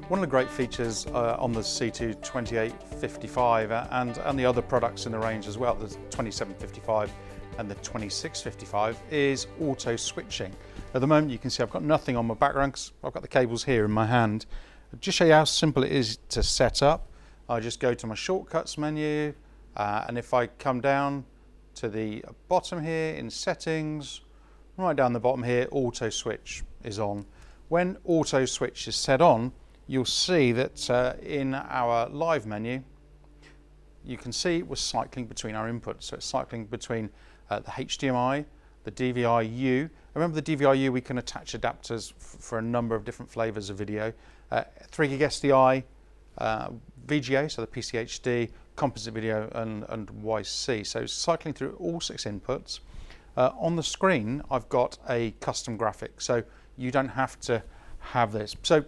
One of the great features on the C2-2855 and the other products in the range as well, the 2755 and the 2655, is auto switching. At the moment you can see I've got nothing on my background because I've got the cables here in my hand. I'll just show you how simple it is to set up. I just go to my shortcuts menu and if I come down to the bottom here in settings, right down the bottom here, auto switch is on. When auto switch is set on, you'll see that in our live menu you can see we're cycling between our inputs. So it's cycling between the HDMI, the DVI-U. Remember the DVI-U, we can attach adapters for a number of different flavors of video. 3 gig SDI, VGA, so the PCHD, composite video and YC. So cycling through all 6 inputs. On the screen I've got a custom graphic, so you don't have to have this. So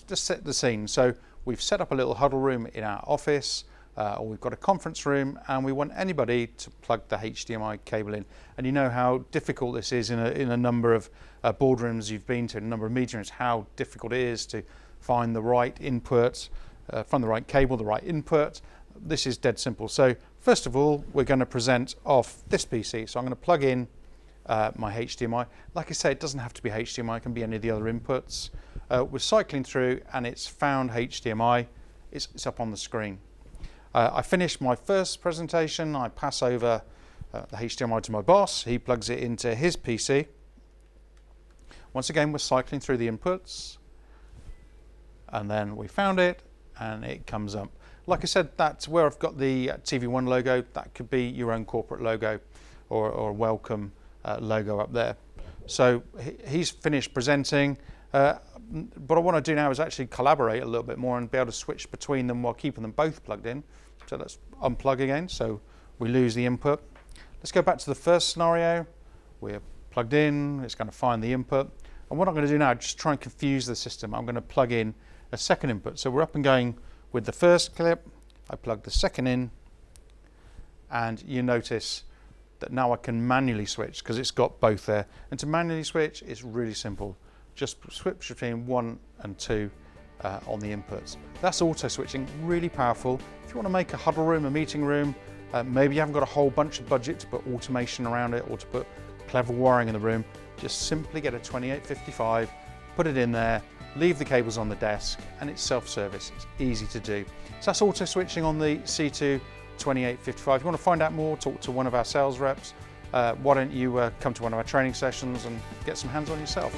to set the scene, so we've set up a little huddle room in our office, or we've got a conference room, and we want anybody to plug the HDMI cable in. And you know how difficult this is in a number of boardrooms you've been to, a number of meetings, how difficult it is to find the right input, find the right cable, the right input. This is dead simple. So first of all, we're going to present off this PC. So I'm going to plug in my HDMI. Like I say, it doesn't have to be HDMI, it can be any of the other inputs. We're cycling through and it's found HDMI, it's up on the screen. I finished my first presentation, I pass over the HDMI to my boss, he plugs it into his PC. Once again, we're cycling through the inputs and then we found it and it comes up. Like I said, that's where I've got the tvONE logo. That could be your own corporate logo or welcome logo up there. So he's finished presenting. What I want to do now is actually collaborate a little bit more and be able to switch between them while keeping them both plugged in. So let's unplug again, so we lose the input. Let's go back to the first scenario. We're plugged in, it's going to find the input. And what I'm going to do now, just try and confuse the system. I'm going to plug in a second input. So we're up and going with the first clip. I plug the second in, and you notice that now I can manually switch because it's got both there. And to manually switch, it's really simple. Just switch between 1 and 2 on the inputs. That's auto switching, really powerful. If you want to make a huddle room, a meeting room, maybe you haven't got a whole bunch of budget to put automation around it or to put clever wiring in the room, just simply get a 2855, put it in there, leave the cables on the desk, and it's self-service. It's easy to do. So that's auto switching on the C2-2855. If you want to find out more, talk to one of our sales reps. Why don't you come to one of our training sessions and get some hands on yourself.